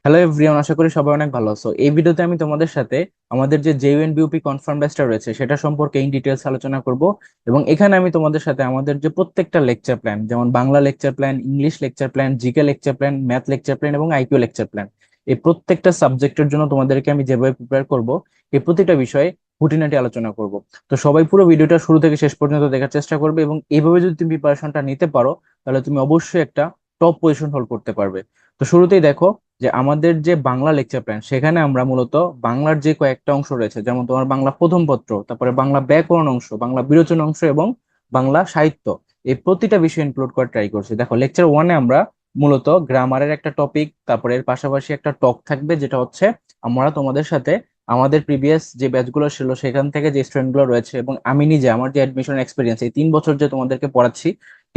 Hello everyone, আশা করি সবাই অনেক ভালো আছো। এই ভিডিওতে আমি তোমাদের সাথে আমাদের যে জেইউএন বিউপি কনফার্ম ব্যাচটা রয়েছে সেটা সম্পর্কে ইন ডিটেলস আলোচনা করব। এবং এখানে আমি তোমাদের সাথে আমাদের যে প্রত্যেকটা লেকচার প্ল্যান, যেমন Bangla lecture plan, English lecture plan, GK lecture plan, math lecture plan এবং আইকিউ লেকচার প্ল্যান, এই প্রত্যেকটা সাবজেক্টের জন্য তোমাদেরকে আমি যেভাবে প্রিপেয়ার করব এই প্রতিটা বিষয়ে খুঁটিনাটি আলোচনা করব। তো সবাই পুরো ভিডিওটা শুরু থেকে শেষ পর্যন্ত দেখার চেষ্টা করবে, এবং এইভাবে যদি তুমি প্রিপারেশনটা নিতে পারো তাহলে তুমি অবশ্যই একটা টপ পজিশন হোল্ড করতে পারবে। তো শুরুতেই দেখো যে আমাদের যে বাংলা লেকচার প্ল্যান, সেখানে আমরা মূলত বাংলার যে কয়েকটা অংশ রয়েছে, যেমন তোমার বাংলা প্রথম পত্র, তারপরে বাংলা ব্যাকরণ অংশ, বাংলা বিরোচন অংশ এবং বাংলা সাহিত্য, এই প্রতিটা বিষয় ইনক্লুড করার ট্রাই করছি। দেখো লেকচার ওয়ানে আমরা মূলত গ্রামারের একটা টপিক, তারপরে এর পাশাপাশি একটা টক থাকবে, যেটা হচ্ছে আমরা তোমাদের সাথে আমাদের প্রিভিয়াস যে ব্যাচগুলো ছিল সেখান থেকে যে স্টুডেন্ট গুলো রয়েছে এবং আমি নিজে আমার যে অ্যাডমিশন এক্সপিরিয়েন্স এই 3 বছর যে তোমাদেরকে পড়াচ্ছি,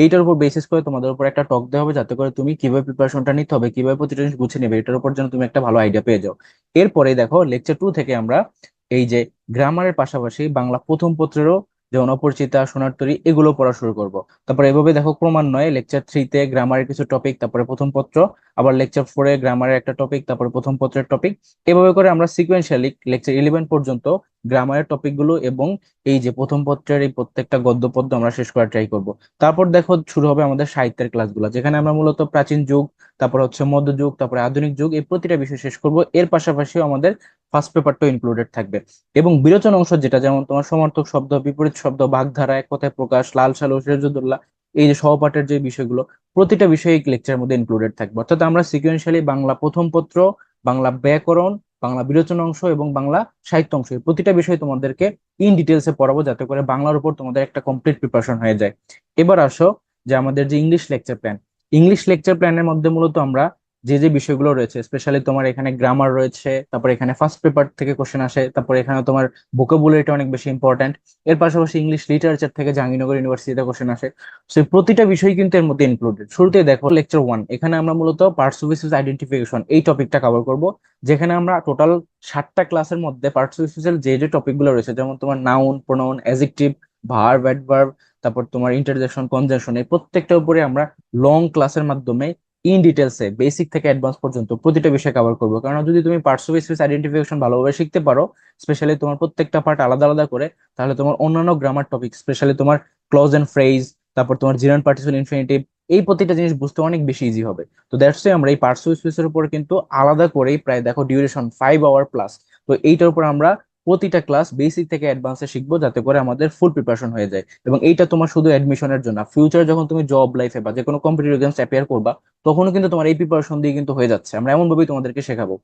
এইটার উপর বেসিস করে তোমাদের উপর একটা টক দেওয়া হবে, যাতে করে তুমি কিভাবে প্রিপারেশনটা নিতে হবে, কিভাবে প্রতিটা জিনিস গুছিয়ে নেবে, এটার উপর যেন তুমি একটা ভালো আইডিয়া পেয়ে যাও। এরপরে দেখো লেকচার টু থেকে আমরা এই যে গ্রামারের পাশাপাশি বাংলা প্রথম পত্রেরও, যেমন অপরিচিতা, সোনার তরী, এগুলো পড়া শুরু করব। তারপরে এভাবে দেখো ক্রমান্বয়ে লেকচার থ্রিতে গ্রামারের কিছু টপিক, তারপরে প্রথম পত্র, আবার লেকচার ফোরে গ্রামারের একটা টপিক, তারপরে প্রথম পত্রের টপিক, এভাবে করে আমরা সিকুয়েন্সিয়ালি লেকচার 11 পর্যন্ত গ্রামারের টপিকগুলো এবং এই যে প্রথম পত্রের এই প্রত্যেকটা গদ্য পদ্য আমরা শেষ করার ট্রাই করব। তারপর দেখো শুরু হবে আমাদের সাহিত্যের ক্লাসগুলো, যেখানে আমরা মূলত প্রাচীন যুগ, তারপর হচ্ছে মধ্যযুগ, তারপরে আধুনিক যুগ, এই প্রতিটা বিষয় শেষ করব। এর পাশাপাশিও আমাদের ফার্স্ট পেপারটাও ইনক্লুডেড থাকবে। এবং বিরোচন অংশ, যেটা যেমন তোমার সমার্থক শব্দ, বিপরীত শব্দ, বাগধারা, এক কথায় প্রকাশ, লাল সালু, সিরাজউদ্দৌলা, এই যে সহপাঠের যে বিষয়গুলো, প্রতিটা বিষয় এই লেকচারের মধ্যে ইনক্লুডেড থাকবে। অর্থাৎ আমরা সিকুয়েন্সিয়ালি বাংলা প্রথম পত্র, বাংলা ব্যাকরণ, বাংলা বিরোচন অংশ এবং বাংলা সাহিত্য অংশ, এই প্রতিটা বিষয় তোমাদেরকে ইন ডিটেলসে পড়াবো, যাতে করে বাংলার উপর তোমাদের একটা কমপ্লিট প্রিপারেশন হয়ে যায়। এবার আসো যে আমাদের যে English lecture plan, English lecture প্ল্যানের মধ্যে মূলত আমরা যে যে বিষয়গুলো রয়েছে, স্পেশালি তোমার এখানে গ্রামার রয়েছে, তারপর এখানে ফার্স্ট পেপার থেকে কোশ্চেন আসে, তারপর এখানে তোমার ভোকাবুলারিটা অনেক বেশি ইম্পর্ট্যান্ট। এর পাশাপাশি ইংলিশ লিটারেচার থেকে জাহাঙ্গীরনগর ইউনিভার্সিটিতে কোশ্চেন আসে। সো এই প্রতিটা বিষয় কিন্তু এর মধ্যে ইনক্লুডেড। শুরুতে দেখো লেকচার ওয়ান, এখানে আমরা মূলত পার্টস অফ স্পিচ আইডেন্টিফিকেশন এই টপিকটা কভার করব, যেখানে আমরা টোটাল 7টা ক্লাসের মধ্যে পার্টস অফ স্পিচের যে যে টপিকগুলো রয়েছে, যেমন তোমার noun, pronoun, adjective, verb, adverb, তারপর তোমার ইন্টারজেকশন, কনজাংশন, এই প্রত্যেকটার উপরে আমরা লং ক্লাসের মাধ্যমে ইন ডিটেলসে বেসিক থেকে অ্যাডভান্স পর্যন্ত প্রতিটা বিষয় কভার করবো। কারণ যদি তুমি পার্টস অফ স্পিচ আইডেন্টিফিকেশন ভালোভাবে শিখতে পারো, স্পেশালি তোমার প্রত্যেকটা পার্ট আলাদা আলাদা করে, তাহলে তোমার অন্যান্য গ্রামার টপিক, স্পেশালি তোমার ক্লজ এন্ড ফ্রেজ, তারপর তোমার জিরান্ড পার্টিসিপল ইনফিনিটিভ, এই প্রতিটা জিনিস বুঝতে অনেক বেশি ইজি হবে। তো দ্যাটস আমরা এই পার্টস অফ স্পিচের উপর কিন্তু আলাদা করেই প্রায় দেখো ডিউরেশন 5 আওয়ার প্লাস। তো এইটার উপর আমরা প্রতিটা ক্লাস বেসিক থেকে অ্যাডভান্সে শিখবো, যাতে করে আমাদের ফুল প্রিপারেশন হয়ে যায়। এবং এইটা তোমার শুধু অ্যাডমিশনের জন্য, ফিউচারে যখন তুমি জব লাইফে বা যে কোনো কম্পিটিটিভ এক্সামস অ্যাপিয়ার করবা, তখনও কিন্তু তোমার এই প্রিপারেশন দিয়ে কিন্তু হয়ে যাচ্ছে। আমরা এমন ভাবেই তোমাদেরকে শেখাবো।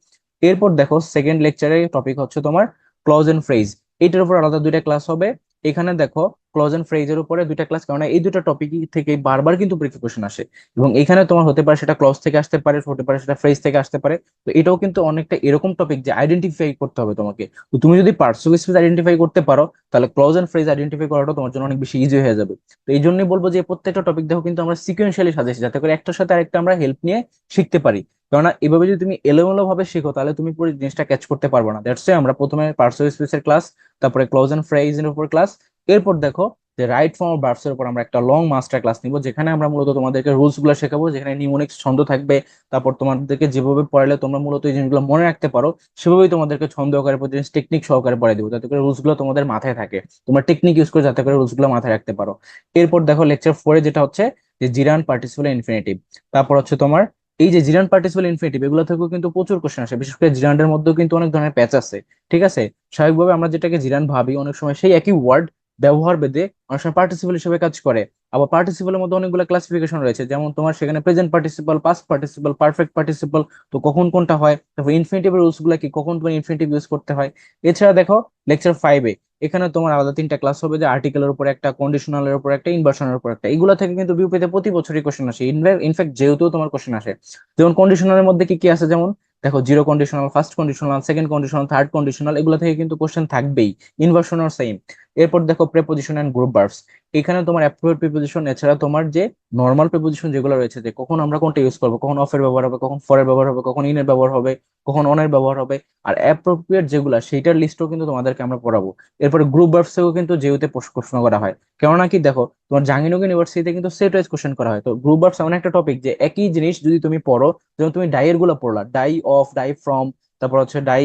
এরপর দেখো সেকেন্ড লেকচারের টপিক হচ্ছে তোমার ক্লজ এন্ড ফ্রেজ। এটার উপর আলাদা দুইটা ক্লাস হবে। এখানে দেখো ক্লজ এন্ড ফ্রেজের উপরে দুইটা ক্লাস, কারণ এই দুটো টপিক থেকে বারবার কিন্তু পরীক্ষা কোশ্চেন আসে। এবং এখানে তোমার হতে পারে সেটা ক্লজ থেকে আসতে পারে, হতে পারে সেটা ফ্রেজ থেকে আসতে পারে। তো এটাও কিন্তু অনেকটা এরকম টপিক যে আইডেন্টিফাই করতে হবে তোমাকে। তো তুমি যদি পার্টস অফ স্পিচ আইডেন্টিফাই করতে পারো, তাহলে ক্লজ এন্ড ফ্রেজ আইডেন্টিফাই করাটা তোমার জন্য অনেক বেশি ইজি হয়ে যাবে। তো এই জন্যই বলবো যে প্রত্যেকটা টপিক দেখো কিন্তু আমরা সিকুয়েন্সিয়ালি সাজাইছি, যাতে করে একটার সাথে আরেকটা আমরা হেল্প নিয়ে শিখতে পারি। কেননা এভাবে যদি তুমি এলোমেলো ভাবে শিখো, তাহলে তুমি পুরো জিনিসটা ক্যাচ করতে পারবে না। দ্যাটস আমরা প্রথমে পার্টস অফ স্পিচ এর ক্লাস, তারপরে ক্লজ এন্ড ফ্রেজ এর উপর ক্লাস, এরপর দেখো যে রাইট ফর্ম অফ ভার্বস এর উপর আমরা একটা লং মাস্টার ক্লাস নিব, যেখানে আমরা মূলত তোমাদেরকে রুলস গুলো শেখাবো, যেখানে নিউমোনিক্স ছন্দ থাকবে। তারপর তোমাদেরকে যেভাবে পড়ালে তোমরা মূলত এই জিনিসগুলো মনে রাখতে পারো, সেভাবেই তোমাদেরকে ছন্দ আকারে প্রতি টেকনিক সহকারে পড়াই দেবো, যাতে করে রুলস গুলো তোমাদের মাথায় থাকে, তোমার টেকনিক ইউজ করে যাতে করে রুলস গুলো মাথায় রাখতে পারো। এরপর দেখো লেকচার ফোরে, যেটা হচ্ছে যে জিরান পার্টিসিপল ইনফিনিটিভ। তারপর হচ্ছে তোমার এই যে জিরান পার্টিসিপল ইনফিনিটিভ, এগুলো থেকেও কিন্তু প্রচুর কোশ্চেন আসে, বিশেষ করে জিরান্ডের মধ্যেও কিন্তু অনেক ধরনের প্যাচ আছে। ঠিক আছে, স্বাভাবিকভাবে আমরা যেটাকে জিরান ভাবি, অনেক সময় সেই একই ওয়ার্ড ব্যবহার ভেদে অনেক সময় পার্টিসিপল হিসেবে কাজ করে। আবার পার্টিসিপলের মধ্যে অনেকগুলো ক্লাসিফিকেশন রয়েছে, যেমন তোমার সেখানে present participle, past participle, perfect participle, তো কখন কোনটা হয়, তারপর ইনফিনিটিভের রুলস গুলা কি, কখন তোমার ইনফিনিটিভ ইউজ করতে হয়। এছাড়া দেখো লেকচার ফাইভে, এখানে তোমার আলাদা 3টা ক্লাস হবে, যে আর্টিকেলের উপর একটা, কন্ডিশনালের উপর একটা, ইনভার্সনের উপর একটা। এগুলো থেকে কিন্তু বিউপিতে প্রতি বছরই কোশ্চেন আসে, ইনফ্যাক্ট যেহেতু তোমার কোশ্চেন আসে। যেমন কন্ডিশনালের মধ্যে কি কি আছে, যেমন দেখো zero conditional, first conditional, second conditional, third conditional, এগুলো থেকে কিন্তু কোশ্চেন থাকবেই। ইনভার্সনও সেম। এরপর দেখো প্রেপোজিশন এন্ড গ্রুপ ভার্বস, এখানে তোমার অ্যাপ্রোপ্রিয়েট প্রিপোজিশন, এছাড়া তোমার যে নর্মাল প্রিপোজিশন যেগুলো রয়েছে, যে কখন আমরা কোনটা ইউজ করবো, কখন অফ এর ব্যবহার হবে, কখন ফর এর ব্যবহার হবে, কখন ইন এর ব্যবহার হবে, কখন অনের ব্যবহার হবে, আর অ্যাপ্রোপ্রিয়েট যেগুলা সেইটার লিস্টও কিন্তু তোমাদেরকে আমরা পড়াবো। এরপরে গ্রুপ ভার্বস থেকেও কিন্তু যেহেতু প্রশ্ন করা হয়, কেননা কি দেখো তোমার জাহাঙ্গীরনগর ইউনিভার্সিটিতে কিন্তু সেট ওয়াইজ কোশ্চেন করা হয়। তো গ্রুপ ভার্বস এমন একটা টপিক যে একই জিনিস যদি তুমি পড়ো, যেমন তুমি ডাই এর গুলো পড়লা, ডাই অফ, ডাই ফ্রম, তারপর হচ্ছে ডাই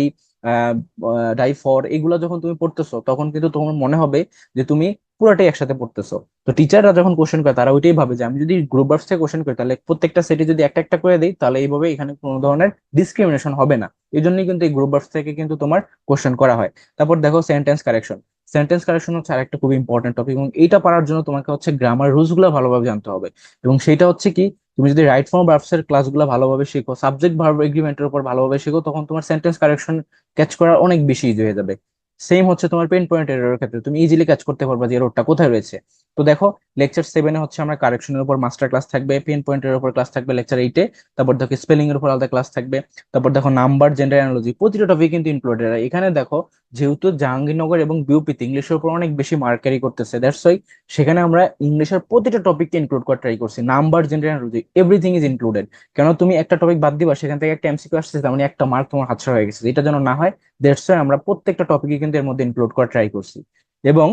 ডাই ফর, এগুলো যখন তুমি পড়তেছো তখন কিন্তু তোমার মনে হবে যে তুমি পুরাটাই একসাথে পড়তেছো। তো টিচাররা যখন কোশ্চেন করে তারা ওইটাই ভাবে যে আমি যদি গ্রুপ ভার্বস থেকে কোশ্চেন করি তাহলে প্রত্যেকটা সেটে যদি একটা একটা করে দিই তাহলে এইভাবে এখানে কোনো ধরনের ডিসক্রিমিনেশন হবে না। এই জন্যই কিন্তু এই গ্রুপ ভার্বস থেকে কিন্তু তোমার কোশ্চেন করা হয়। তারপর দেখো সেন্টেন্স কারেকশন। সেন্টেন্স কারেকশন হচ্ছে আরেকটা খুব ইম্পর্টেন্ট টপিক, এবং এইটা পারার জন্য তোমাকে হচ্ছে গ্রামার রুলস গুলো ভালোভাবে জানতে হবে। এবং সেটা হচ্ছে কি, তুমি যদি রাইট ফর্ম ভার্বস এর ক্লাসগুলো ভালোভাবে শিখো, সাবজেক্ট ভার্ব এগ্রিমেন্টের উপর ভালোভাবে শিখো, তখন তোমার সেন্টেন্স কারেকশন ক্যাচ করা অনেক বেশি ইজি হয়ে যাবে। সেম হচ্ছে তোমার পেন পয়েন্ট এরর ক্ষেত্রে, তুমি ইজিলি ক্যাচ করতে পারবা যে এররটা কোথায় রয়েছে। তো দেখো লেকচার 7-এ হচ্ছে আমরা কারেকশনের উপর মাস্টার ক্লাস থাকবে, পেন পয়েন্টের উপর ক্লাস থাকবে লেকচার 8-এ, তারপর দেখো স্পেলিং এর উপর আলাদা ক্লাস থাকবে, তারপর দেখো নাম্বার, জেন্ডার অ্যানালজি, প্রতিটা টপিক কিন্তু ইনক্লুডেড। এখানে দেখো যেহেতু জাহাঙ্গীরনগর এবং বিউপিতে ইংলিশের উপর অনেক বেশি মার্ক ক্যারি করতেছে, দ্যাটস ওয়াই সেখানে আমরা ইংলিশের প্রতিটা টপিককে ইনক্লুড করার ট্রাই করছি। Number, gender analogy, everything is included. কেন তুমি একটা টপিক বাদ দিবা, সেখান থেকে একটা এমসিকিউ আসছে, তার মানে একটা মার্ক তোমার হাতছাড়া হয়ে গেছে। এটা যেন না হয়, দ্যাটস ওয়াই আমরা প্রত্যেকটা টপিকে কিন্তু এর মধ্যে ইনক্লুড করার ট্রাই করছি। এবং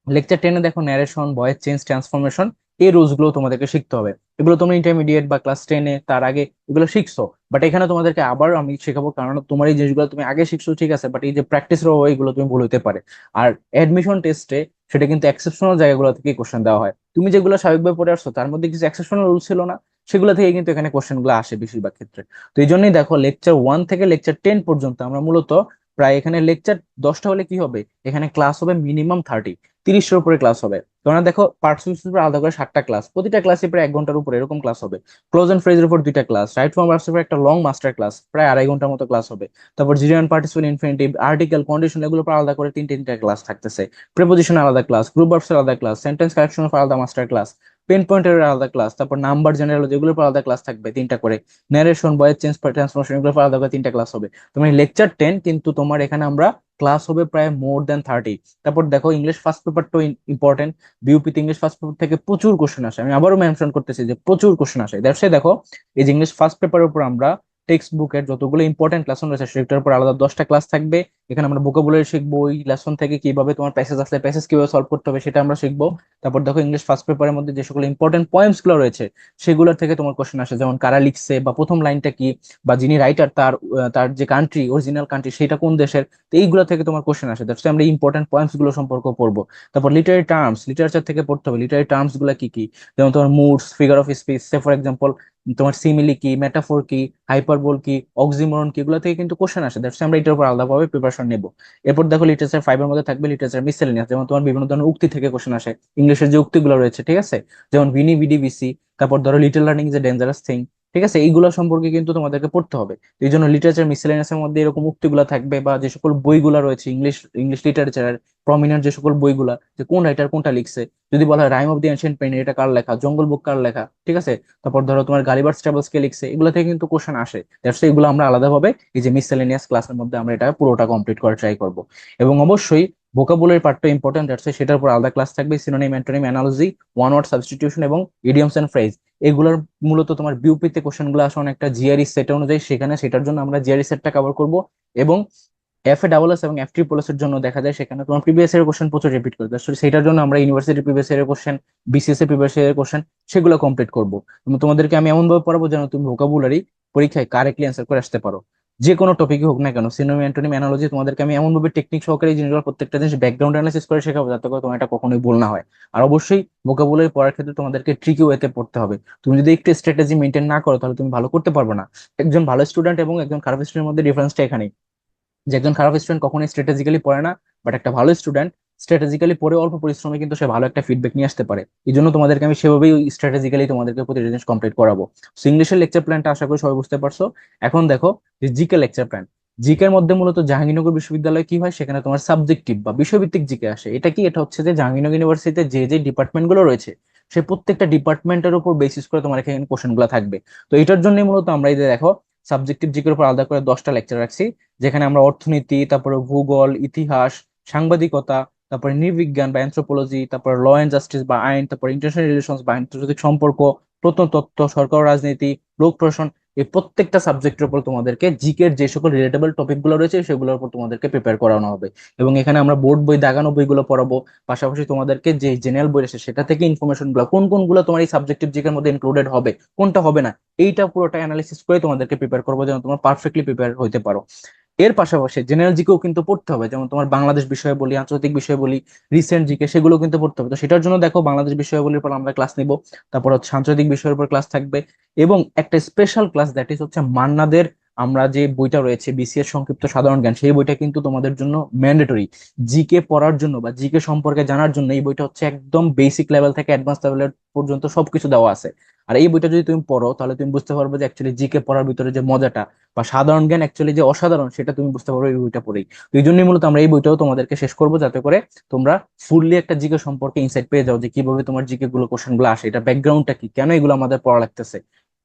লেকচার 10-এ দেখো ন্যারেশন, ভয়েস চেঞ্জ, ট্রান্সফরমেশন, এই রুলস গুলো তোমাদেরকে শিখতে হবে। এগুলো তোমরা ইন্টারমিডিয়েট বা ক্লাস 10-এ তার আগে এগুলো শিখছো, বাট এখানে তোমাদেরকে আবার আমি শেখাবো, কারণ তোমার এই জিনিসগুলো তুমি আগে শিখছো ঠিক আছে, বাট এই যে প্র্যাকটিসের অভাবে এগুলো তুমি ভুল হতে পারে। আর অ্যাডমিশন টেস্টে সেটা কিন্তু এক্সেপশনাল জায়গাগুলো থেকে কোশ্চেন দেওয়া হয়। তুমি যেগুলো স্বাভাবিকভাবে পড়ে আসছো তার মধ্যে কিছু এক্সেপশনাল রুল ছিল না, সেগুলো থেকে কিন্তু এখানে কোশ্চেন গুলো আসে বেশিরভাগ ক্ষেত্রে। তো এই জন্যই দেখো লেকচার 1 থেকে লেকচার 10 পর্যন্ত আমরা মূলত প্রায় এখানে লেকচার 10টা হলে কি হবে, এখানে ক্লাস হবে মিনিমাম 30-এর উপরে ক্লাস হবে। তোমরা দেখো পার্টস উপর আলাদা করে 7টা ক্লাস, প্রতিটা ক্লাসে প্রায় 1 ঘন্টার উপরে এরকম ক্লাস হবে। ক্লোজ এন্ড ফ্রেজের উপর 2টা ক্লাস, রাইট ফর্ম ভার্বস উপর একটা লং মাস্টার ক্লাস প্রায় 2.5 ঘন্টার মতো ক্লাস হবে। তারপর zero and participle infinitive, article, condition, এগুলো উপর আলাদা করে তিনটে তিনটা ক্লাস থাকতেছে। প্রিপোজিশন আলাদা ক্লাস, গ্রুপ ভার্বস আলাদা ক্লাস, সেন্টেন্স কারেকশন আলাদা মাস্টার ক্লাস, পেন পয়েন্টের আলাদা ক্লাস, তারপর নাম্বার, জেনারেল, যেগুলোর উপর আলাদা ক্লাস থাকবে 3টা করে, ন্যারেশন, ভয়েস চেঞ্জ, ট্রান্সফরমেশন, এগুলোর উপর আলাদা করে 3টা ক্লাস হবে। তোমার লেকচার 10 কিন্তু তোমার এখানে আমরা ক্লাস হবে প্রায় মোর দেন 30। তারপর দেখো ইংলিশ ফার্স্ট পেপারটাও ইম্পর্টেন্ট। বিউপিতে ইংলিশ ফার্স্ট পেপার থেকে প্রচুর কোশ্চেন আসে, আমি আবারও মেনশন করতেছি যে প্রচুর কোশ্চেন আসে। দ্যাটস দেখো এই যে ইংলিশ ফার্স্ট পেপারের উপর আমরা টেক্সট বুকের যতগুলো ইম্পর্টেন্ট লেসন রয়েছে সেটার উপর আলাদা 10টা ক্লাস থাকবে। এখানে আমরা ভোকাবুলারি শিখবো, ওই লেসন থেকে কিভাবে তোমার প্যাসেজ আসলে প্যাসেজ কিভাবে সলভ করতে হবে সেটা আমরা শিখবো। তারপর দেখো ইংলিশ ফার্স্ট পেপারের মধ্যে যে সকল ইম্পর্টেন্ট পয়েন্টস গুলো রয়েছে সেগুলোর থেকে তোমার কোশ্চেন আসে, যেমন কারা লিখছে, বা প্রথম লাইনটা কি, বা যিনি রাইটার তার যে কান্ট্রি, অরিজিনাল কান্ট্রি সেটা কোন দেশের। তো এইগুলো থেকে তোমার কোশ্চেন আসে, দ্যাটস আমরা ইম্পর্টেন্ট পয়েন্টস গুলো সম্পর্ক পড়বো। তারপর লিটারি টার্মস, লিটারেচার থেকে পড়তে হবে লিটারি টার্মস গুলা কি কি, যেমন তোমার moods, figure of speech, say for example তোমার সিমিলি কি, মেটাফোর কি, হাইপারবোল কি, অক্সিমোরন কি, এগুলো থেকে কিন্তু কোশ্চেন আসে। দ্যাটস আমরা এটার উপর আলাদাভাবে প্রিপারেশন নেবো। এরপর দেখো লিটারেচার 5-এর মধ্যে থাকবে লিটারেচার মিসেলেনিয়াস, যেমন তোমার বিভিন্ন ধরনের উক্তি থেকে কোশ্চেন আসে, ইংলিশের যে উক্তিগুলো রয়েছে ঠিক আছে, যেমন ভিনি ভিডি ভিসি। তারপর ধরো little learning is a dangerous thing, ঠিক আছে, এইগুলো সম্পর্কে কিন্তু তোমাদেরকে পড়তে হবে। এই জন্য লিটারেচার মিসেলেনিয়াস এর মধ্যে এরকম উক্তিগুলো থাকবে, বা যে সকল বইগুলো রয়েছে ইংলিশ ইংলিশ লিটারেচারের প্রমিনেন্ট যে সকল বইগুলা, যে কোন রাইটার কোনটা লিখছে, যদি বলা হয় rime of the ancient pen এটা কার লেখা, জঙ্গল বুক কার লেখা, ঠিক আছে। তারপর ধরো তোমার গালিবার্স ট্রাভেলস কে লিখছে, এগুলো থেকে কিন্তু কোশ্চেন আসে। দ্যাটস এগুলো আমরা আলাদাভাবে এই যে মিসেলেনিয়াস ক্লাসের মধ্যে আমরা এটা পুরোটা কমপ্লিট করার ট্রাই করব। এবং অবশ্যই ভোকাবুলারি পার্টটা ইম্পর্টেন্ট, দ্যাটস সেটার উপর আলাদা ক্লাস থাকবে, synonym, antonym, analogy, one word substitution এবং ইডিয়মস এন্ড ফ্রেজ। এগুলোর মূলত তোমার বিউপিতে কোশ্চেন গুলো আসে অনেকটা জিআরই সেট অনুযায়ী, সেখানে সেটার জন্য আমরা জিআরই সেটটা কভার করব। এবং FA-SS এবং F-SSS এর জন্য দেখা যায় সেখানে তোমার প্রিভিয়াস এর কোশ্চেন প্রচুর রিপিট করতে হয়, সেটার জন্য আমরা ইউনিভার্সিটি প্রিভিয়াস এর কোশ্চেন, BCS এর প্রিভিয়াস এর কোশ্চেন, সেগুলো কমপ্লিট করব। এবং তোমাদেরকে আমি এমন ভাবে পড়াবো যেন তুমি ভোকাবুলারি পরীক্ষায় কারেক্টলি অ্যান্সার করে আসতে পারো, যে কোনো টপিকই হোক না কেন। সিনোনিম, অ্যান্টোনিম, অ্যানালজি তোমাদেরকে আমি এমন ভাবে টেকনিক সহকারে এই জিনিসগুলো প্রত্যেকটা জিনিস ব্যাকগ্রাউন্ড অ্যানালাইসিস করে শেখাবো যাতে করে তোমার এটা কখনোই ভুল না হয়। আর অবশ্যই ভোকাবুলারি পড়ার ক্ষেত্রে তোমাদেরকে ট্রিকি ওয়েতে পড়তে হবে। তুমি যদি একটু স্ট্র্যাটেজি মেনটেন না করো তাহলে তুমি ভালো করতে পারবে না। একজন ভালো স্টুডেন্ট এবং একজন খারাপ স্টুডেন্টের মধ্যে ডিফারেন্সটা এখানেই, যে একজন খারাপ স্টুডেন্ট কখনোই স্ট্র্যাটেজিক্যালি পড়ে না, বাট একটা ভালো স্টুডেন্ট স্ট্র্যাটেজিক্যালি পড়ে অল্প পরিশ্রমে কিন্তু সে ভালো একটা ফিডব্যাক নিয়ে আসতে পারে। এই জন্য তোমাদেরকে আমি সেভাবেই স্ট্র্যাটেজিক্যালি তোমাদেরকে প্রতিটা জিনিস কমপ্লিট করাবো। সো ইংলিশের লেকচার প্ল্যানটা আশা করি সবাই বুঝতে পারছো। এখন দেখো যে জিকে লেকচার প্ল্যান। জিকের মধ্যে মূলত জাহাঙ্গীরনগর বিশ্ববিদ্যালয়ে কি হয়, সেখানে তোমার সাবজেক্টিভ বা বিষয়ভিত্তিক জিকে আসে। এটা কি, এটা হচ্ছে যে জাহাঙ্গীরনগর ইউনিভার্সিটিতে যে যে ডিপার্টমেন্ট গুলো রয়েছে সে প্রত্যেকটা ডিপার্টমেন্টের উপর বেসিস করে তোমার এখানে কোশ্চেন গুলো থাকবে। তো এটার জন্য মূলত আমরা এই যে দেখো সাবজেক্টিভ জিকের উপর আলাদা করে 10টা লেকচার রাখছি, যেখানে আমরা অর্থনীতি, তারপরে ভূগোল, ইতিহাস, সাংবাদিকতা, তারপরে নৃবিজ্ঞান বা অ্যানথ্রোপোলজি, তারপরে ল এন্ড জাস্টিস বা আইন, তারপর ইন্টারন্যাশনাল রিলেশনস বা আন্তর্জাতিক সম্পর্ক, প্রত্নতত্ত্ব, সরকার ও রাজনীতি, লোক প্রশাসন, এই প্রত্যেকটা সাবজেক্টের উপর তোমাদেরকে জিকের যে সকল রিলেটেবল টপিক গুলো রয়েছে সেগুলোর উপর তোমাদেরকে প্রিপেয়ার করানো হবে। এবং এখানে আমরা বোর্ড বই দাগানো বইগুলো পড়াবো, পাশাপাশি তোমাদেরকে যে জেনারেল বই আছে সেটা থেকে ইনফরমেশন গুলো কোন কোনগুলো তোমার এই সাবজেক্টিভ জিকের মধ্যে ইনক্লুডেড হবে, কোনটা হবে না, এইটা পুরোটা অ্যানালিসিস করে তোমাদেরকে প্রিপেয়ার করবো যেন তোমরা পারফেক্টলি প্রিপেয়ার হতে পারো। এর পাশাপাশি জেনারেল জিকেও কিন্তু পড়তে হবে, যেমন তোমার বাংলাদেশ বিষয়ে বলি, আন্তর্জাতিক বিষয়ে বলি, রিসেন্ট জিকে, সেগুলো কিন্তু পড়তে হবে। তো সেটার জন্য দেখো বাংলাদেশ বিষয়াবলীর উপর আমরা ক্লাস নিব, তারপর হচ্ছে আন্তর্জাতিক বিষয়ের উপর ক্লাস থাকবে, এবং একটা স্পেশাল ক্লাস দ্যাট ইজ হচ্ছে মান্নাদের আমরা যে বইটা রয়েছে বিসিএস সংক্ষিপ্ত সাধারণ জ্ঞান, সেই বইটা কিন্তু তোমাদের জন্য ম্যান্ডেটরি। জিকে পড়ার জন্য বা জিকে সম্পর্কে জানার জন্য এই বইটা হচ্ছে একদম বেসিক লেভেল থেকে অ্যাডভান্স লেভেলের পর্যন্ত সবকিছু দেওয়া আছে। আর এই বইটা যদি তুমি পড়ো তাহলে তুমি বুঝতে পারবে যে অ্যাকচুয়ালি জিকে পড়ার ভিতরে যে মজাটা বা সাধারণ জ্ঞান অ্যাকচুয়ালি যে অসাধারণ সেটা তুমি বুঝতে পারবে এই বইটা পড়েই। তো এই জন্যই মূলত আমরা এই বইটাও তোমাদেরকে শেষ করবো, যাতে করে তোমরা ফুললি একটা জিকে সম্পর্কে ইনসাইট পেয়ে যাও যে কিভাবে তোমার জিকে গুলো কোশ্চেন গুলো আসে, এটা ব্যাকগ্রাউন্ডটা কি, কেন এগুলো আমাদের পড়া লাগতেছে,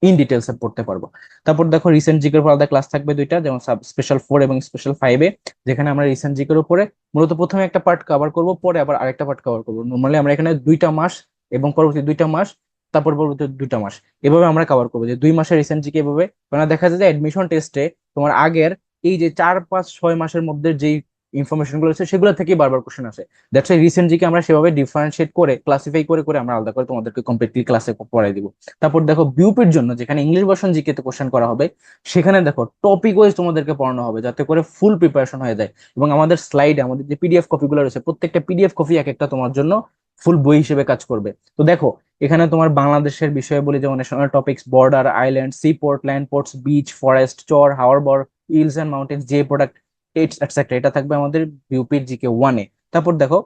ইন ডিটেলস পড়তে পারবো। তারপর দেখো রিসেন্ট জিকের উপর আলাদা ক্লাস থাকবে দুইটা, যেমন স্পেশাল 4 এবং স্পেশাল 5-এ, যেখানে আমরা রিসেন্ট জিকের উপরে মূলত প্রথমে একটা পার্ট কভার করব, পরে আবার আরেকটা পার্ট কভার করবো। নর্মালি আমরা এখানে 2টা মাস এবং পরবর্তী 2টা মাস, তারপর পরবর্তী 2টা মাস, এভাবে আমরা কভার করবো, যে 2 মাসের রিসেন্ট জিকে এভাবে। কারণ দেখা যায় যে অ্যাডমিশন টেস্টে তোমার আগের এই যে 4 5 6 মাসের মধ্যে যেই ইনফরমেশন গুলো আছে সেগুলো থেকেই বারবার কোশ্চেন আসে। দ্যাটস ওয়াই রিসেন্ট জিকে আমরা সেভাবে ডিফারেন্সিয়েট করে ক্লাসিফাই করে করে আমরা আলাদা করে তোমাদেরকে কমপ্লিটলি ক্লাসে পড়াই দিব। তারপর দেখো বিউপির জন্য যেখানে ইংলিশ ভার্সন জিকে তে কোশ্চেন করা হবে, সেখানে দেখো টপিক ওয়াইজ তোমাদেরকে পড়ানো হবে যাতে করে ফুল প্রিপারেশন হয়ে যায়। এবং আমাদের স্লাইডে আমাদের যে পিডিএফ কপি গুলো রয়েছে, প্রত্যেকটা পিডিএফ কপি এক একটা তোমার জন্য ফুল বই হিসেবে কাজ করবে। তো দেখো এখানে তোমার বাংলাদেশের বিষয়ে বলি, যেমন national topics, border, island, sea port, land ports, beach, forest, চর, হাওর, হিলস এন্ড মাউন্টেন্স, যে প্রোডাক্ট, এটসেট্রা, এটা থাকবে আমাদের বিউপির জিকে 1-এ। তারপর দেখো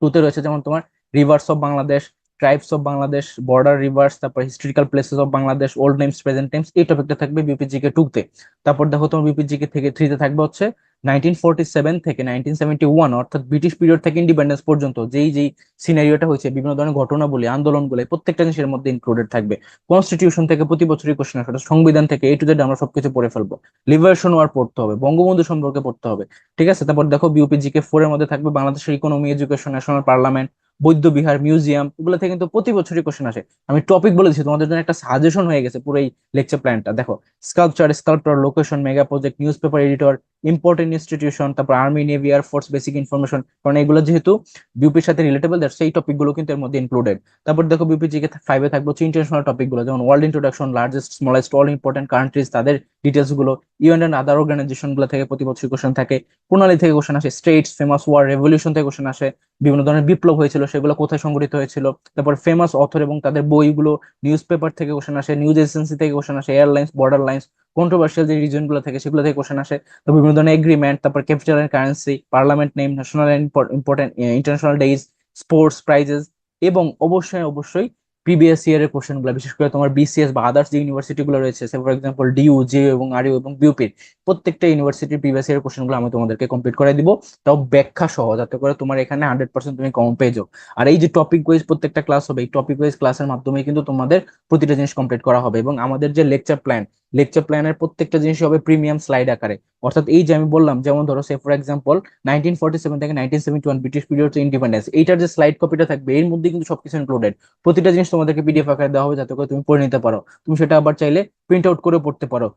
2-তে রয়েছে যেমন তোমার rivers of Bangladesh, tribes of Bangladesh, border rivers, তারপর historical places of Bangladesh, old names, present terms, এই টপিকটা থাকবে বিপিজিকে 2-তে। তারপর দেখো তোমার বিপিজিকে 3-তে থাকবে হচ্ছে 1947 থেকে 1971, অর্থাৎ ব্রিটিশ পিরিয়ড থেকে ইন্ডিপেন্ডেন্স পর্যন্ত যেই যেই সিনারিওটা হয়েছে, বিভিন্ন ধরনের ঘটনাবলী, আন্দোলনগুলো, প্রত্যেকটা জিনিসের মধ্যে ইনক্লুডেড থাকবে। কনস্টিটিউশন থেকে প্রতি বছরই কোশ্চেন আসে, সংবিধান থেকে A to Z আমরা সবকিছু পড়ে ফেলবো। লিবারেশন ওয়ার পড়তে হবে, বঙ্গবন্ধু সম্পর্কে পড়তে হবে। ঠিক আছে, তারপর দেখো বিউপিজিকে 4-এর মধ্যে থাকবে বাংলাদেশের ইকোনমি, এডুকেশন, ন্যাশনাল পার্লামেন্ট, বৌদ্ধ বিহার, মিউজিয়াম, এগুলো থেকে কিন্তু প্রতি বছরই কোশ্চেন আসে। আমি টপিক বলে দিচ্ছি, তোমাদের জন্য একটা সাজেশন হয়ে গেছে পুরো এই লেকচার প্ল্যানটা। দেখো sculpture, location, mega project, news paper editor, important institution, তারপর army, navy, air force, basic information, কারণ এগুলো যেহেতু বিউপির সাথে রিলেটেবল, দ্যাটস সেই টপিক গুলো কিন্তু এর মধ্যে ইনক্লুডেড। তারপর দেখো বিউপিজিকে 5-এ থাকবে হচ্ছে ইন্টারন্যাশনাল টপিক গুলো, যেমন world introduction, largest smallest all important countries, তাদের ডিটেলস গুলো, ইউএন এন্ড আদার অর্গানাইজেশন গুলো থেকে প্রতি বছর কোশ্চেন থাকে। প্রণালী থেকে কোশ্চেন আসে, স্টেটস, ফেমাস ওয়ার, রেভলিউশন থেকে কোশ্চেন আসে, বিভিন্ন ধরনের বিপ্লব হয়েছিল সেগুলো কোথায় সংঘটিত হয়েছিল, তারপর ফেমাস অথর এবং তাদের বইগুলো, নিউজ পেপার থেকে কোশ্চেন আসে, নিউজ এজেন্সি থেকে কোশ্চেন আসে, এয়ারলাইন্স, বর্ডার লাইন্স, কন্ট্রোভার্সিয়াল যে রিজন গুলো থাকে সেগুলো থেকে কোশ্চেন আসে। তো বিভিন্ন ধরনের এগ্রিমেন্ট, তারপর capital and currency, parliament name, national important international days, sports prizes, এবং অবশ্যই অবশ্যই প্রিভিয়াস ইয়ারের কোশ্চেন গুলো, বিশেষ করে তোমার বিসিএস বা আদার্স যে ইউনিভার্সিটি গুলো রয়েছে, ফর এক্সাম্পল ডিইউ, জেইউ এবং আরইউ এবং বিউপির প্রত্যেকটা ইউনিভার্সিটির প্রিভিয়াস ইয়ারের কোশ্চেন গুলো আমি তোমাদেরকে কমপ্লিট করে দিব, তাও ব্যাখ্যা সহ, যাতে করে তোমার এখানে 100% তুমি কমন পেয়ে যাও। আর এই যে টপিক ওয়াইজ প্রত্যেকটা ক্লাস হবে, এই টপিক ওয়াইজ ক্লাসের মাধ্যমে কিন্তু তোমাদের প্রতিটা জিনিস কমপ্লিট করা হবে। এবং আমাদের যে লেকচার প্ল্যানের প্রত্যেকটা জিনিস হবে প্রিমিয়াম স্লাইড আকারে। অর্থাৎ এই যে আমি বললাম, যেমন ধরো ফর এক্সাম্পল 1947 থেকে 1971 ব্রিটিশ পিরিয়ড ইন্ডিপেন্ডেন্স, এইটার যে স্লাইড কপিটা থাকবে এর মধ্যে কিন্তু সবকিছু ইনক্লুডেড। প্রতিটা জিনিস তোমাদেরকে পিডিএফ আকারে দেওয়া হবে যাতে করে তুমি পড়ে নিতে পারো। তুমি সেটা আবার চাইলে প্রিন্ট আউট করে পড়তে পারো।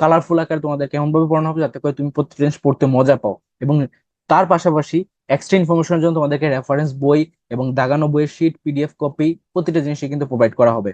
কালারফুল আকারে তোমাদেরকে এমন ভাবে পড়ানো হবে যাতে করে তুমি প্রতিটা জিনিস পড়তে মজা পাও। এবং তার পাশাপাশি এক্সট্রা ইনফরমেশনের জন্য তোমাদেরকে রেফারেন্স বই এবং দাগানো বইয়ের শিট, পিডিএফ কপি, প্রতিটা জিনিসই কিন্তু প্রোভাইড করা হবে।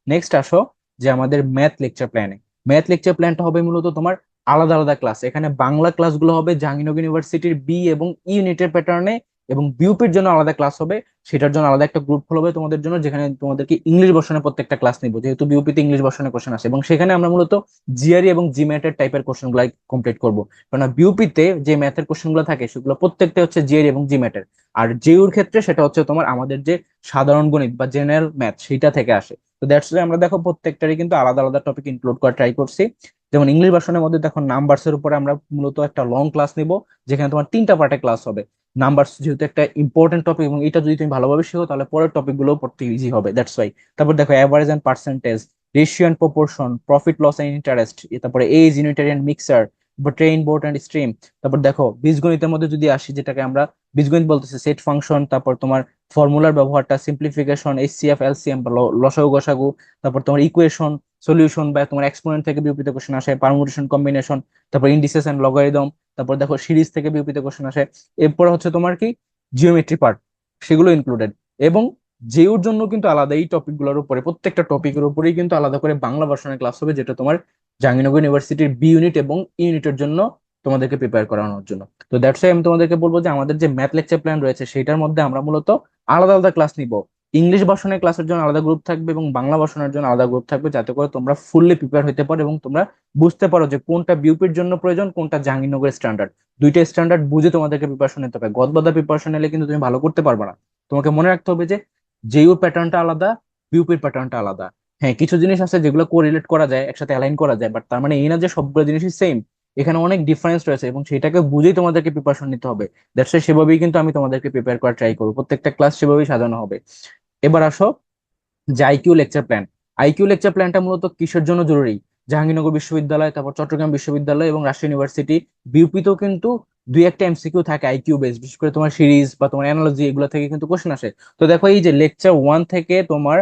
নেক্সট আসো যে আমাদের ম্যাথ লেকচার প্ল্যানটা হবে মূলত তোমার আলাদা আলাদা ক্লাস। এখানে বাংলা ক্লাসগুলো হবে জাহাঙ্গীরনগর ইউনিভার্সিটির বি এবং ই ইউনিটের প্যাটার্নে, এবং বিউপির জন্য আলাদা ক্লাস হবে। সেটার জন্য আলাদা একটা গ্রুপ খুলবে তোমাদের জন্য, যেখানে তোমাদেরকে ইংলিশ ভার্সনে প্রত্যেকটা ক্লাস নিব, যেহেতু বিউপিতে ইংলিশ ভার্সনে কোশ্চেন আসে, এবং সেখানে আমরা মূলত জিআরই এবং জিম্যাট এর টাইপের কোশ্চেন গুলাই কমপ্লিট করবো। কারণ বিউপিতে যে ম্যাথের কোশ্চেন গুলো থাকে সেগুলো প্রত্যেকটা হচ্ছে জিআরই এবং জিম্যাট এর। আর জেইউর ক্ষেত্রে সেটা হচ্ছে তোমার আমাদের যে সাধারণ গণিত বা জেনারেল ম্যাথ সেটা থেকে আসে। তো দ্যাটস আমরা দেখো প্রত্যেকটারই কিন্তু আলাদা আলাদা টপিক ইনক্লুড করা ট্রাই করছি। যেমন ইংলিশ ভার্সনের মধ্যে দেখো নাম্বারস এর উপরে আমরা মূলত একটা লং ক্লাস নিব, যেখানে তোমার 3টা পার্টে ক্লাস হবে। নাম্বারস যেহেতু একটা ইম্পর্টেন্ট টপিক, এবং এটা যদি তুমি ভালোভাবে শিখো তাহলে পরের টপিক গুলো পড়তে ইজি হবে, দ্যাটস ওয়াই। তারপর দেখো average and percentage, ratio and proportion, profit loss and interest, তারপরে এজ, ইউনিটারি এন্ড মিক্সার, তারপর ট্রেন, বোর্ড এন্ড স্ট্রিম। তারপর দেখো বীজগণিতের মধ্যে যদি আসি, যেটাকে আমরা বীজগণিত বলতেছে সেট ফাংশন, তারপর তোমার ফর্মুলার ব্যবহারটা, সিম্পলিফিকেশন, এইচসিএফ, এলসিএম বা লসাগু গসাগু, তারপর তোমার ইকুয়েশন, সলিউশন বা তোমার এক্সপোনেন্ট থেকে বিপরীত কোশ্চেন আসে, পারমুটেশন, কম্বিনেশন, তারপর ইন্ডিসেস এন্ড লগারিদম, তারপর দেখো সিরিজ থেকে বিপরীত কোশ্চেন আসে। এরপর হচ্ছে তোমার কি জিওমেট্রি পার্ট, সেগুলো ইনক্লুডেড। এবং যেওর জন্য কিন্তু আলাদা, এই টপিক গুলোর উপরে প্রত্যেকটা টপিকের উপরেই কিন্তু আলাদা করে বাংলা ভার্সনের ক্লাস হবে, যেটা তোমার জাহাঙ্গীরনগর ইউনিভার্সিটির বি ইউনিট এবং ইউনিটের জন্য তোমাদেরকে প্রিপেয়ার করানোর জন্য। তো দ্যাটস আমি তোমাদেরকে বলবো যে আমাদের যে ম্যাথ লেকচার প্ল্যান রয়েছে সেটার মধ্যে আমরা মূলত আলাদা আলাদা ক্লাস নিব। ইংলিশ ভার্সনের ক্লাসের জন্য আলাদা গ্রুপ থাকবে এবং বাংলা ভার্সনের জন্য আলাদা গ্রুপ থাকবে, যাতে করে তোমরা ফুললি প্রিপেয়ার হতে পারো এবং তোমরা বুঝতে পারো যে কোনটা বিউপির জন্য প্রয়োজন, কোনটা জাহাঙ্গীরনগরের স্ট্যান্ডার্ড। দুইটা স্ট্যান্ডার্ড বুঝে তোমাদেরকে প্রিপারেশন নিতে হবে। গদবাদা প্রিপারেশন নিলে কিন্তু তুমি ভালো করতে পারবে না। তোমাকে মনে রাখতে হবে যে জেইউর প্যাটার্নটা আলাদা, বিউপির প্যাটার্নটা আলাদা। হ্যাঁ, কিছু জিনিস আছে যেগুলো কোরিলেট করা যায়, একসাথে অ্যালাইন করা যায়, বাট তার মানে এই না যে সবগুলো জিনিসই সেম। এখানে অনেক ডিফারেন্স রয়েছে এবং সেটাকে বুঝেই তোমাদেরকে প্রিপারেশন নিতে হবে। দ্যাটস সেভাবেই কিন্তু আমি তোমাদেরকে প্রিপেয়ার করার ট্রাই করবো, প্রত্যেকটা ক্লাস সেভাবেই সাজানো হবে। এবার আসো যে IQ lecture plan. IQ lecture প্ল্যানটা মূলত কিসের জন্য জরুরি? জাহাঙ্গীরনগর বিশ্ববিদ্যালয়, তারপর চট্টগ্রাম বিশ্ববিদ্যালয় এবং রাজশাহী ইউনিভার্সিটি, বিউপিতেও কিন্তু দুই একটা এমসিকিউ থাকে আইকিউ বেস, বিশেষ করে তোমার সিরিজ বা তোমার অ্যানালজি এগুলো থেকে কিন্তু কোশ্চেন আসে। তো দেখো এই যে লেকচার 1 থেকে তোমার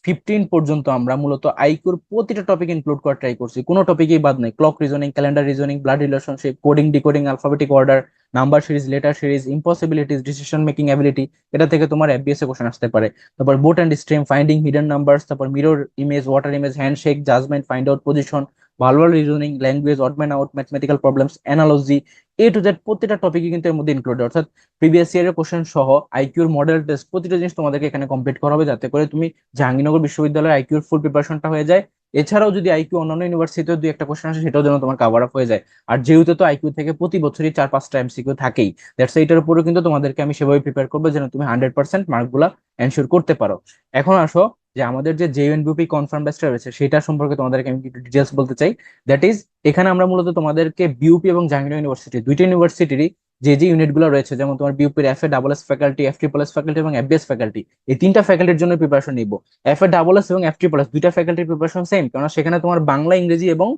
15 পর্যন্ত আমরা মূলত আইকিউর প্রতিটা টপিক ইনক্লুড করার ট্রাই করছি, কোনো টপিকই বাদ নেই। Clock reasoning, calendar reasoning, blood relationship, coding decoding, alphabetic order, number series, letter series, impossibilities, decision making ability, এটা থেকে তোমার এফবিএস এ কোশ্চেন আসতে পারে। তারপর boat and stream, finding hidden numbers, তারপর mirror image, water image, handshake, judgement, find out position, ভালুয়াল reasoning, language, odd man out, mathematical problems, analogy, A to Z প্রতিটা টপিকই কিন্তু এর মধ্যে ইনক্লুডেড। অর্থাৎ প্রিভিয়াস ইয়ারের কোশ্চেন সহ আইকিউর মডেল টেস্ট প্রতিটা জিনিস তোমাদেরকে এখানে কমপ্লিট করা হবে, যাতে করে তুমি জাহাঙ্গীরনগর বিশ্ববিদ্যালয়ের আইকিউর ফুল প্রিপারেশনটা হয়ে যায়। এছাড়াও যদি আইকিউ অন্যান্য ইউনিভার্সিটিতে দুই একটা কোশ্চেন আসে, সেটাও যেন তোমার কাভার আপ হয়ে যায়। আর যেহেতু তো আইকিউ থেকে প্রতি বছরই 4-5টা এমসিকিউ থাকেই, দ্যাটস এইটার উপরেও কিন্তু তোমাদেরকে আমি সেভাবে প্রিপেয়ার করবো যেন তুমি 100% মার্কগুলা এনশিওর করতে পারো। এখন আসো যে আমাদের যে জেএনবিউপি কনফার্ম ব্যাচটা রয়েছে সেটা সম্পর্কে তোমাদেরকে আমি কিছু ডিটেলস বলতে চাই। দ্যাট ইজ, এখানে আমরা মূলত তোমাদেরকে বিউপি এবং জাহাঙ্গীরনগর ইউনিভার্সিটি দুইটা ইউনিভার্সিটিরই যে যে ইউনিট গুলো রয়েছে, যেমন তোমার বিউপির F A double S faculty, F triple S faculty এবং এফবিএস ফ্যাকাল্টি, এই তিনটা ফ্যাকাল্টির জন্য প্রিপারেশন নিব। এফ এ ডাবল এস এবং এফ ট্রিপল এস দুইটা ফ্যাকাল্টির প্রিপারেশন সেম, কারণ সেখানে তোমার বাংলা, ইংরেজি এবং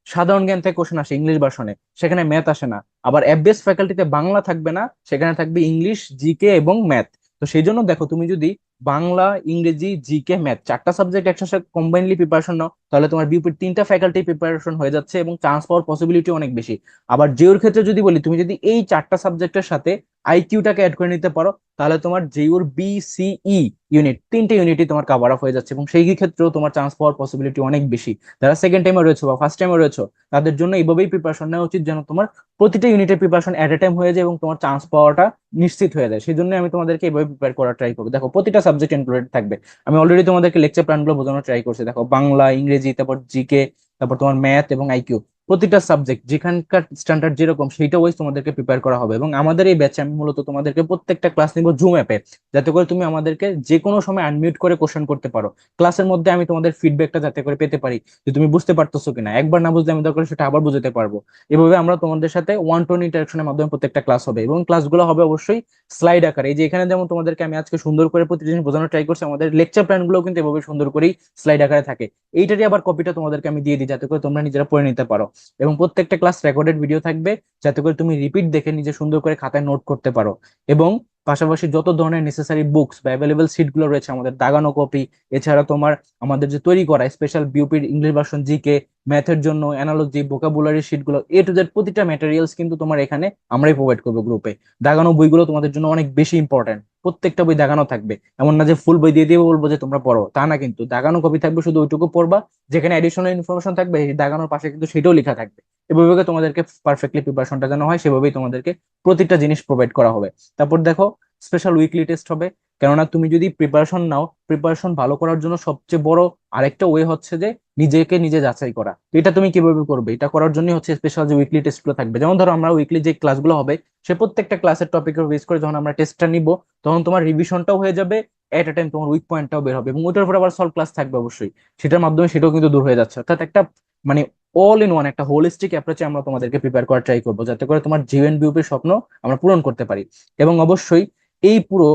সাধারণ জ্ঞান থেকে কোশ্চেন আসে ইংলিশ ভার্সনে, সেখানে ম্যাথ আসে না। আবার এফবিএস ফ্যাকাল্টিতে বাংলা থাকবে না, সেখানে থাকবে ইংলিশ, জিকে এবং ম্যাথ। তো সেই জন্য দেখো, তুমি যদি বাংলা, ইংরেজি, জিকে, ম্যাথ চারটা সাবজেক্ট একসাথে কম্বাইনলি প্রিপারেশন নাও, তাহলে তোমার বিউপির তিনটা ফ্যাকাল্টি প্রিপারেশন হয়ে যাচ্ছে এবং চান্স পাওয়ার পসিবিলিটি অনেক বেশি। আবার জিওর ক্ষেত্রে যদি বলি, তুমি যদি এই চারটা সাবজেক্টের সাথে আইকিউটাকে অ্যাড করে নিতে পারো, তাহলে তোমার জিওর বি, সি, ই ইউনিট, তিনটে ইউনিটই তোমার কাভার আপ হয়ে যাচ্ছে এবং সেই ক্ষেত্রেও তোমার চান্স পাওয়ার পসিবিলিটি অনেক বেশি। যারা সেকেন্ড টাইমে রয়েছে বা ফার্স্ট টাইমে রয়েছে, তাদের জন্য এইভাবেই প্রিপারেশন নেওয়া উচিত, যেন তোমার প্রতিটা ইউনিটের প্রিপারেশন এট এ টাইম হয়ে যায় এবং তোমার চান্স পাওয়াটা নিশ্চিত হয়ে যায়। সেই জন্য আমি তোমাদেরকে এইভাবে প্রিপেয়ার করার ট্রাই করবো। দেখো প্রতিটা সাবজেক্ট ইনক্লুডেড থাকবে। আমি অলরেডি তোমাদেরকে লেকচার প্ল্যানগুলো বোঝানোর ট্রাই করছি। দেখো বাংলা, ইংরেজি, তারপর জিকে, তারপর তোমার ম্যাথ এবং আইকিউ, প্রতিটা সাবজেক্ট যেখানকার স্ট্যান্ডার্ড যেরকম সেইটা ওয়াইজ তোমাদেরকে প্রিপেয়ার করা হবে। এবং আমাদের এই ব্যাচে আমি মূলত তোমাদেরকে প্রত্যেকটা ক্লাস নিব জুম অ্যাপে, যাতে করে তুমি আমাদেরকে যে কোনো সময় আনমিউট করে কোশ্চেন করতে পারো। ক্লাসের মধ্যে আমি তোমাদের ফিডব্যাকটা যাতে করে পেতে পারি যে তুমি বুঝতে পারতেছো কিনা, একবার না বুঝলে আমি দরকার সেটা আবার বুঝতে পারবো। এভাবে আমরা তোমাদের সাথে ওয়ান টু ইন্টারাকশনের মাধ্যমে প্রত্যেকটা ক্লাস হবে এবং ক্লাসগুলো হবে অবশ্যই স্লাইড আকারে। এই যে এখানে যেমন তোমাদেরকে আমি আজকে সুন্দর করে প্রতিটা জিনিস বোঝানোর ট্রাই করছি, আমাদের লেকচার প্ল্যান গুলো কিন্তু এভাবে সুন্দর করেই স্লাইড আকারে থাকে। এইটারই আবার কপিটা তোমাদেরকে আমি দিয়ে দিই, যাতে করে তোমরা নিজেরা পড়ে নিতে পারো। এবং প্রত্যেকটা ক্লাস রেকর্ডেড ভিডিও থাকবে, যাতে করে তুমি রিপিট দেখে নিজে সুন্দর করে খাতায় নোট করতে পারো। এবং পাশাপাশি যত ধরনের নেসেসারি বুকস বা অ্যাভেলেবল সিট গুলো রয়েছে, আমাদের দাগানো কপি, এছাড়া তোমার আমাদের যে তৈরি করা স্পেশাল বিউপির ইংলিশ ভার্সন, জিকে, ম্যাথের জন্য অ্যানালজি, ভোকাবুলারি শিট গুলো, এ টু জেড প্রতিটা ম্যাটেরিয়ালস কিন্তু তোমার এখানে আমরাই প্রোভাইড করবো গ্রুপে। দাগানো বইগুলো তোমাদের জন্য অনেক বেশি ইম্পর্টেন্ট, প্রত্যেকটা বই দাগানো থাকবে। এমন না যে ফুল বই দিয়ে দিয়ে বলবো যে তোমরা পড়ো, তা না, কিন্তু দাগানো কপি থাকবে, শুধু ওইটুকু পড়বা। যেখানে এডিশনাল ইনফরমেশন থাকবে এই দাগানোর পাশে কিন্তু সেটাও লেখা থাকবে। এভাবে তোমাদেরকে পারফেক্টলি প্রিপারেশনটা যেন হয়, সেভাবেই তোমাদেরকে প্রতিটা জিনিস প্রোভাইড করা হবে। তারপর দেখো স্পেশাল উইকলি টেস্ট হবে। কেননা তুমি যদি প্রিপারেশন নাও, প্রিপারেশন ভালো করার জন্য সবচেয়ে বড় আরেকটা ওয়ে হচ্ছে যে নিজেকে নিজে যাচাই করা। তো এটা তুমি কিভাবে করবে? এটা করার জন্য হচ্ছে স্পেশাল যে উইকলি টেস্ট গুলো থাকবে। যেমন ধরো আমরা উইকলি যে ক্লাসগুলো হবে, সে প্রত্যেকটা ক্লাসের টপিকের বেস করে যখন আমরা টেস্টটা নিব, তখন তোমার রিভিশনটাও হয়ে যাবে, এট এ টাইম তোমার উইক পয়েন্টটাও বের হবে এবং ওইটার উপর আবার সলভ ক্লাস থাকবে অবশ্যই। সেটার মাধ্যমে সেটাও কিন্তু দূর হয়ে যাচ্ছে। অর্থাৎ একটা মানে অল ইন ওয়ান একটা হোলিস্টিক অ্যাপ্রোচে আমরা তোমাদেরকে প্রিপেয়ার করার ট্রাই করবো, যাতে করে তোমার জিএন বিউপির স্বপ্ন আমরা পূরণ করতে পারি। এবং অবশ্যই এই পুরো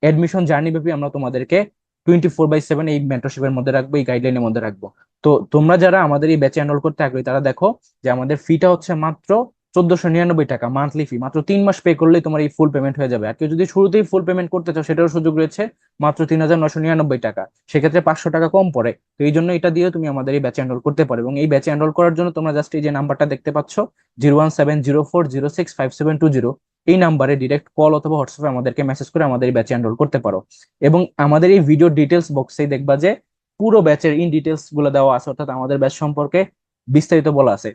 অ্যাডমিশন জার্নি ব্যাপী আমরা তোমাদেরকে 24/7 এই মেন্টরশিপের মধ্যে রাখবো, এই গাইডলাইনের মধ্যে রাখবো। তো তোমরা যারা আমাদের এই ব্যাচে এনরোল করতে আগ্রহী, তারা দেখো যে আমাদের ফিটা হচ্ছে মাত্র 1499 টাকা মান্থলি ফি, মাত্র 3 মাস পে করলেই তোমার এই ফুল পেমেন্ট হয়ে যাবে। আর কেউ যদি শুরুতেই ফুল পেমেন্ট করতে চাও সেটারও সুযোগ রয়েছে, মাত্র 3999 টাকা, সেক্ষেত্রে 500 টাকা কম পড়ে। তো এই জন্য এটা দিয়ে তুমি আমাদের এই ব্যাচে এনরোল করতে পারো। এবং এই ব্যাচে এনরোল করার জন্য তোমরা জাস্ট এই যে নাম্বারটা দেখতে পাচ্ছ, 01704065720, এই নাম্বারে ডিরেক্ট কল অথবা হোয়াটসঅ্যাপে আমাদেরকে মেসেজ করে আমাদের এই ব্যাচে এনরোল করতে পারো। এবং আমাদের এই ভিডিও ডিটেলস বক্সেই দেখবা যে পুরো ব্যাচের ইন ডিটেলস গুলো দেওয়া আছে, অর্থাৎ আমাদের ব্যাচ সম্পর্কে বিস্তারিত বলা আছে,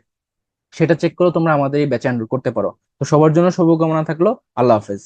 সেটা চেক করে তোমরা আমাদের এই ব্যাচে এনরোল করতে পারো। তো সবার জন্য শুভকামনা থাকলো। আল্লাহ হাফেজ।